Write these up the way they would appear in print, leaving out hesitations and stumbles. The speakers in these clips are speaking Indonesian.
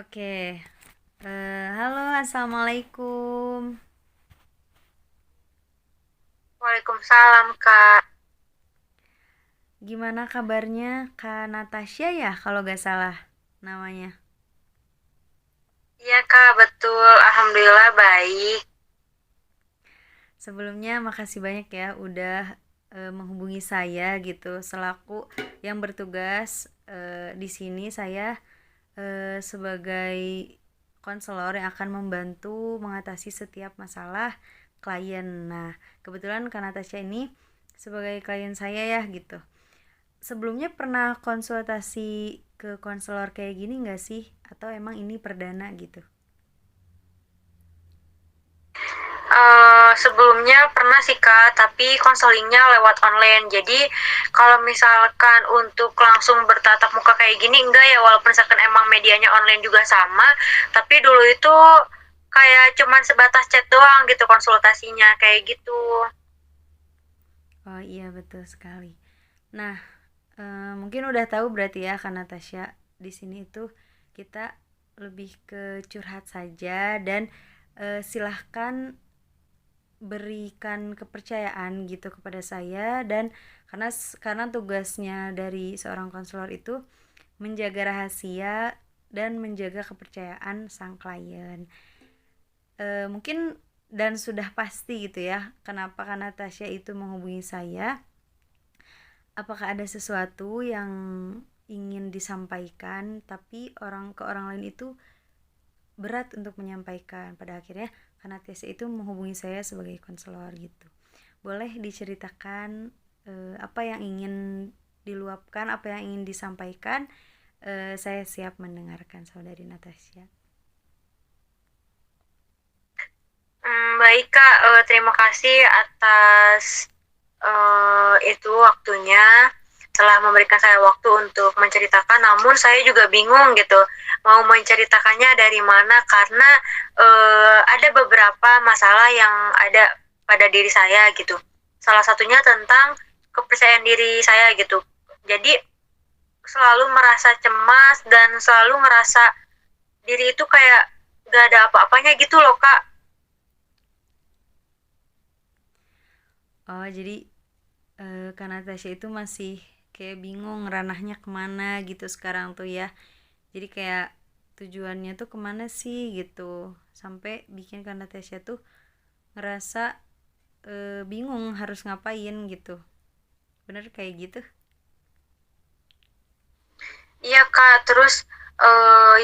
Oke, halo, assalamualaikum. Waalaikumsalam, Kak. Gimana kabarnya, Kak Natasha ya, kalau gak salah namanya. Iya, Kak, betul. Alhamdulillah baik. Sebelumnya makasih banyak ya udah menghubungi saya gitu selaku yang bertugas di sini. Saya sebagai konselor yang akan membantu mengatasi setiap masalah klien. Nah, kebetulan Kak Natasha ini sebagai klien saya ya gitu. Sebelumnya pernah konsultasi ke konselor kayak gini nggak sih? Atau emang ini perdana gitu? Sebelumnya pernah sih, Kak, tapi konselingnya lewat online. Jadi, kalau misalkan untuk langsung bertatap muka kayak gini, enggak ya, walaupun misalkan emang medianya online juga sama, tapi dulu itu kayak cuman sebatas chat doang gitu konsultasinya, kayak gitu. Oh iya betul sekali. Nah, mungkin udah tahu berarti ya Kak Natasha, di sini itu kita lebih ke curhat saja dan silahkan berikan kepercayaan gitu kepada saya dan karena tugasnya dari seorang konselor itu menjaga rahasia dan menjaga kepercayaan sang klien. Mungkin dan sudah pasti gitu ya kenapa kan Natasha itu menghubungi saya. Apakah ada sesuatu yang ingin disampaikan tapi ke orang lain itu berat untuk menyampaikan? Pada akhirnya karena Natasha itu menghubungi saya sebagai konselor gitu. Boleh diceritakan apa yang ingin diluapkan, apa yang ingin disampaikan? Saya siap mendengarkan saudari Natasha. Baik, Kak. Terima kasih atas itu waktunya, telah memberikan saya waktu untuk menceritakan. Namun saya juga bingung gitu mau menceritakannya dari mana karena ada beberapa masalah yang ada pada diri saya gitu. Salah satunya tentang kepercayaan diri saya gitu. Jadi selalu merasa cemas dan selalu ngerasa diri itu kayak gak ada apa-apanya gitu loh, Kak. Oh jadi Kak Natasha itu masih kayak bingung ranahnya kemana gitu sekarang tuh ya. Jadi kayak tujuannya tuh kemana sih gitu. Sampai bikin Kak Natasha tuh ngerasa bingung harus ngapain gitu. Bener kayak gitu? Iya, Kak, terus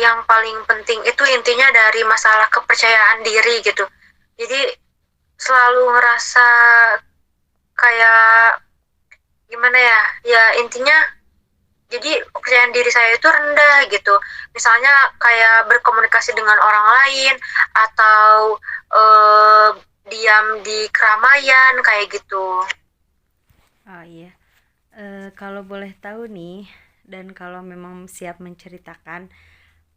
yang paling penting itu intinya dari masalah kepercayaan diri gitu. Jadi selalu ngerasa kayak gimana ya? Ya intinya jadi kepercayaan diri saya itu rendah gitu. Misalnya kayak berkomunikasi dengan orang lain atau eh, diam di keramaian kayak gitu. Oh iya. Kalau boleh tahu nih dan kalau memang siap menceritakan,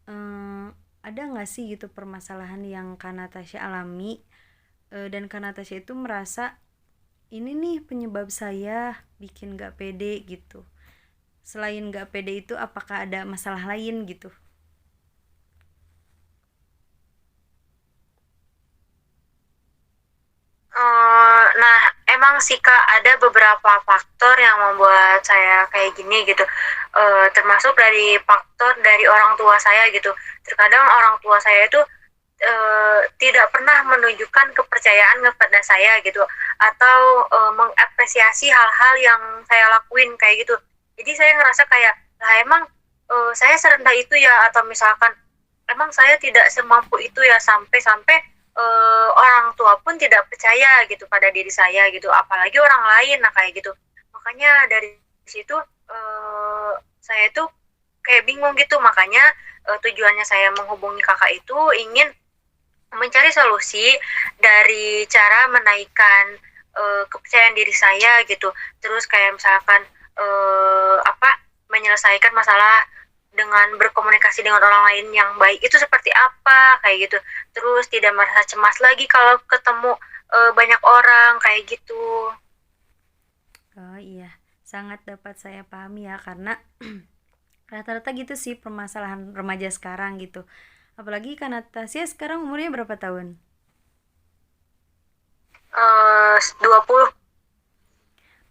eh, ada nggak sih gitu permasalahan yang Kak Natasha alami dan Kak Natasha itu merasa ini nih penyebab saya bikin nggak pede gitu. Selain nggak pede itu apakah ada masalah lain gitu? Nah, emang sih Kak ada beberapa faktor yang membuat saya kayak gini gitu. Termasuk dari faktor dari orang tua saya gitu. Terkadang orang tua saya itu tidak pernah menunjukkan kepercayaan kepada saya gitu, atau mengapresiasi hal-hal yang saya lakuin kayak gitu. Jadi saya ngerasa kayak, lah emang saya serendah itu ya, atau misalkan emang saya tidak semampu itu ya, sampai-sampai orang tua pun tidak percaya gitu pada diri saya gitu, apalagi orang lain. Nah kayak gitu, makanya dari situ saya itu kayak bingung gitu. Makanya tujuannya saya menghubungi kakak itu ingin mencari solusi dari cara menaikkan kepercayaan diri saya gitu. Terus kayak misalkan apa, menyelesaikan masalah dengan berkomunikasi dengan orang lain yang baik itu seperti apa kayak gitu. Terus tidak merasa cemas lagi kalau ketemu banyak orang kayak gitu. Oh iya, sangat dapat saya pahami ya karena Rata-rata gitu sih permasalahan remaja sekarang gitu. Apalagi karena Tasya sekarang umurnya berapa tahun? 20.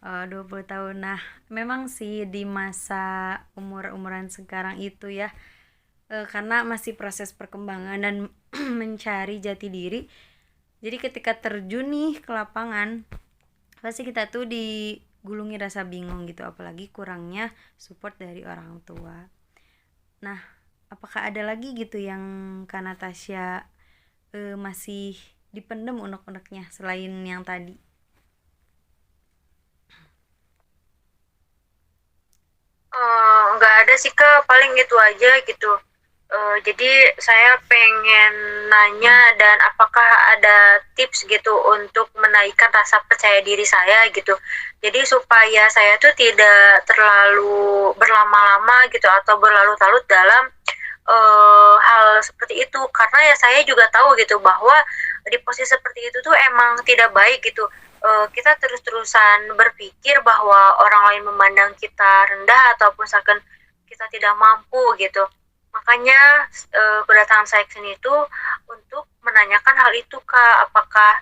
20 tahun. Nah, memang sih di masa umur-umuran sekarang itu ya, karena masih proses perkembangan dan mencari jati diri. Jadi ketika terjun nih ke lapangan, pasti kita tuh digulungi rasa bingung gitu, apalagi kurangnya support dari orang tua. Nah, apakah ada lagi gitu yang Kak Natasha masih dipendem unek-uneknya selain yang tadi? Nggak ada sih Kak, paling itu aja gitu. Jadi saya pengen nanya dan apakah ada tips gitu untuk menaikkan rasa percaya diri saya gitu. Jadi supaya saya tuh tidak terlalu berlama-lama gitu atau berlarut-larut dalam hal seperti itu, karena ya saya juga tahu gitu bahwa di posisi seperti itu tuh emang tidak baik gitu. Kita terus-terusan berpikir bahwa orang lain memandang kita rendah ataupun misalkan kita tidak mampu gitu. Makanya kedatangan saya ke sini itu untuk menanyakan hal itu Kak, apakah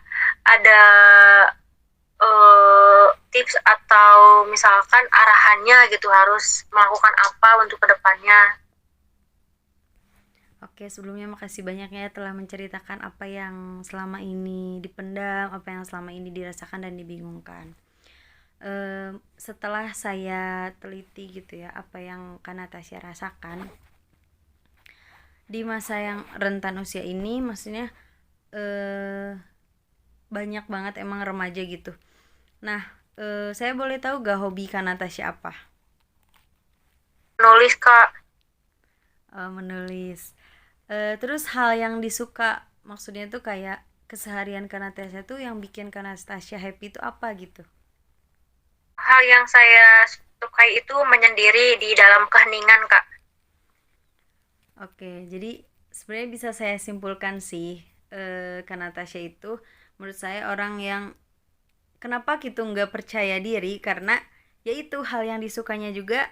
ada tips atau misalkan arahannya gitu harus melakukan apa untuk kedepannya. Oke, sebelumnya makasih banyak ya telah menceritakan apa yang selama ini dipendam, apa yang selama ini dirasakan dan dibingungkan. Setelah saya teliti gitu ya, apa yang Kak Natasha rasakan di masa yang rentan usia ini, maksudnya eh, banyak banget emang remaja gitu. Nah, saya boleh tahu gak hobi Kak Natasha apa? Nulis Kak. Menulis. Terus hal yang disuka, maksudnya tuh kayak keseharian Kak Natasha tuh yang bikin Kak Natasha happy itu apa gitu? Hal yang saya sukai itu menyendiri di dalam keheningan, Kak. Oke, jadi sebenarnya bisa saya simpulkan sih, Kak Natasha itu menurut saya orang yang kenapa gitu nggak percaya diri karena yaitu hal yang disukanya juga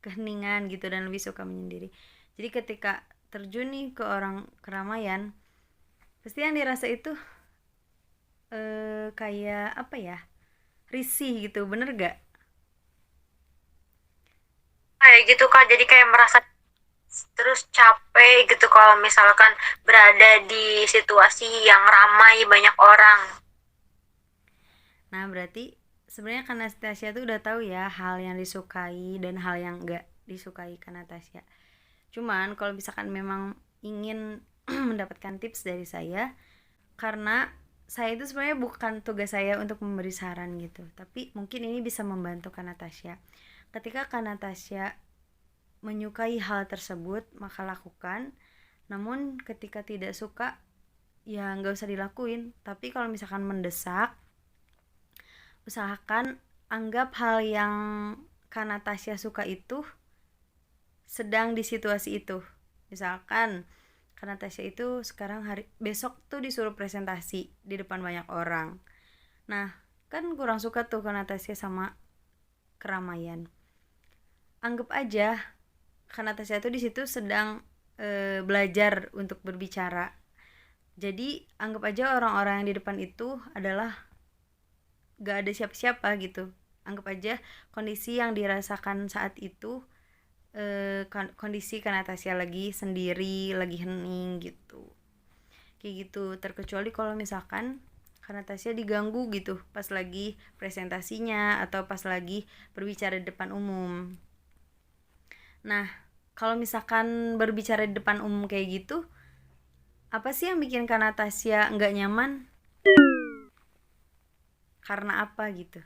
keheningan gitu dan lebih suka menyendiri. Jadi ketika terjun nih ke orang keramaian, pasti yang dirasa itu kayak apa ya, risih gitu, bener gak? Kayak gitu, Kak. Jadi kayak merasa terus capek gitu kalau misalkan berada di situasi yang ramai banyak orang. Nah berarti sebenarnya Kak Natasha tuh udah tahu ya hal yang disukai dan hal yang enggak disukai Kak Natasha. Cuman kalau misalkan memang ingin mendapatkan tips dari saya, karena saya itu sebenarnya bukan tugas saya untuk memberi saran gitu, tapi mungkin ini bisa membantu Kak Natasha. Ketika Kak Natasha menyukai hal tersebut, maka lakukan. Namun ketika tidak suka, ya nggak usah dilakuin. Tapi kalau misalkan mendesak, usahakan anggap hal yang Kak Natasha suka itu sedang di situasi itu. Misalkan Kak Natasha itu sekarang besok tuh disuruh presentasi di depan banyak orang. Nah, kan kurang suka tuh Kak Natasha sama keramaian. Anggap aja Kak Natasha tuh di situ sedang belajar untuk berbicara. Jadi anggap aja orang-orang yang di depan itu adalah gak ada siapa-siapa gitu. Anggap aja kondisi yang dirasakan saat itu kondisi Kak Natasha lagi sendiri, lagi hening gitu. Kayak gitu. Terkecuali kalau misalkan Kak Natasha diganggu gitu pas lagi presentasinya atau pas lagi berbicara di depan umum. Nah, kalau misalkan berbicara di depan umum kayak gitu, apa sih yang bikin Kak Natasha nggak nyaman? Karena apa gitu?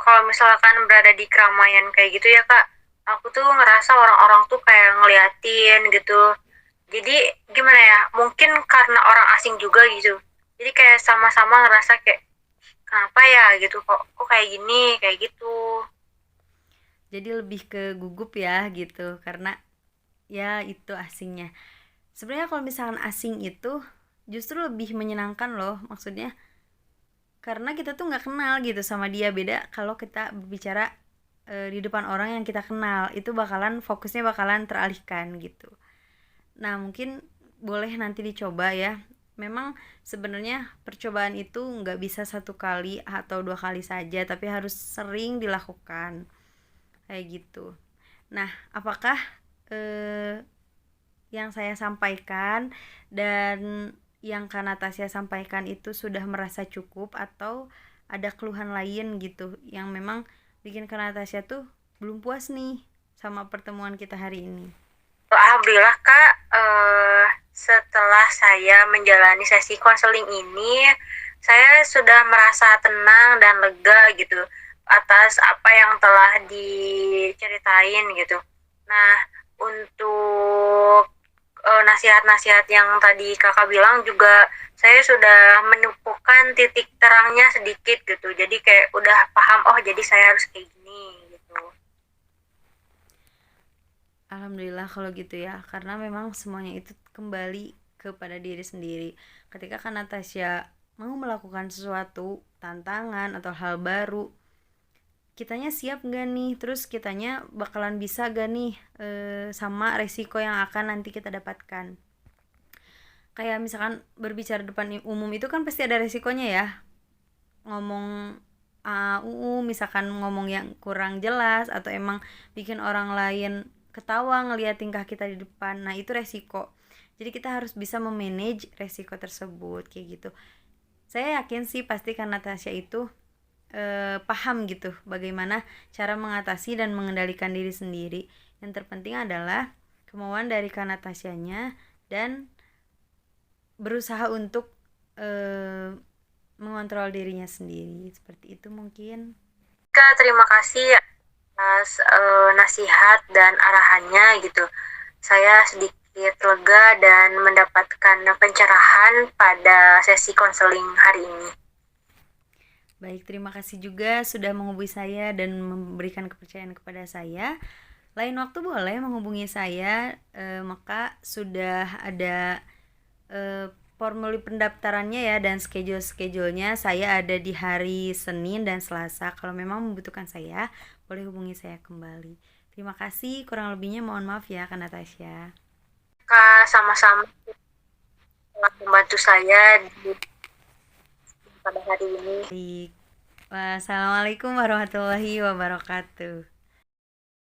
Kalau misalkan berada di keramaian kayak gitu ya Kak, aku tuh ngerasa orang-orang tuh kayak ngeliatin gitu. Jadi gimana ya, mungkin karena orang asing juga gitu. Jadi kayak sama-sama ngerasa kayak kenapa ya gitu, kok kayak gini kayak gitu. Jadi lebih ke gugup ya gitu, karena ya itu asingnya. Sebenarnya kalau misalkan asing itu justru lebih menyenangkan loh, maksudnya karena kita tuh nggak kenal gitu sama dia. Beda kalau kita berbicara di depan orang yang kita kenal, itu bakalan fokusnya bakalan teralihkan gitu. Nah, mungkin boleh nanti dicoba ya. Memang sebenarnya percobaan itu nggak bisa satu kali atau dua kali saja, tapi harus sering dilakukan kayak gitu. Nah, apakah yang saya sampaikan dan yang Kak Natasha sampaikan itu sudah merasa cukup, atau ada keluhan lain gitu yang memang bikin Kak Natasha tuh belum puas nih sama pertemuan kita hari ini? Alhamdulillah Kak, setelah saya menjalani sesi konseling ini, saya sudah merasa tenang dan lega gitu atas apa yang telah diceritain gitu. Nah, untuk nasihat-nasihat yang tadi kakak bilang juga saya sudah menemukan titik terangnya sedikit gitu. Jadi kayak udah paham, oh jadi saya harus kayak gini gitu. Alhamdulillah kalau gitu ya, karena memang semuanya itu kembali kepada diri sendiri. Ketika Kak Natasha mau melakukan sesuatu tantangan atau hal baru, kitanya siap gak nih, terus kitanya bakalan bisa gak nih sama resiko yang akan nanti kita dapatkan. Kayak misalkan berbicara depan umum itu kan pasti ada resikonya ya, ngomong misalkan ngomong yang kurang jelas atau emang bikin orang lain ketawa ngelihat tingkah kita di depan, nah itu resiko. Jadi kita harus bisa memanage resiko tersebut kayak gitu. Saya yakin sih pasti kan Natasha itu paham gitu bagaimana cara mengatasi dan mengendalikan diri sendiri. Yang terpenting adalah kemauan dari Kak Natashanya dan berusaha untuk mengontrol dirinya sendiri. Seperti itu mungkin. Kak, terima kasih atas nasihat dan arahannya gitu. Saya sedikit lega dan mendapatkan pencerahan pada sesi konseling hari ini. Baik, terima kasih juga sudah menghubungi saya dan memberikan kepercayaan kepada saya. Lain waktu boleh menghubungi saya, maka sudah ada formulir pendaftarannya ya dan schedule-schedulenya. Saya ada di hari Senin dan Selasa. Kalau memang membutuhkan saya, boleh hubungi saya kembali. Terima kasih, kurang lebihnya mohon maaf ya Kak Natasha. Kak, sama-sama telah membantu saya pada hari ini. Baik. Wassalamualaikum warahmatullahi wabarakatuh.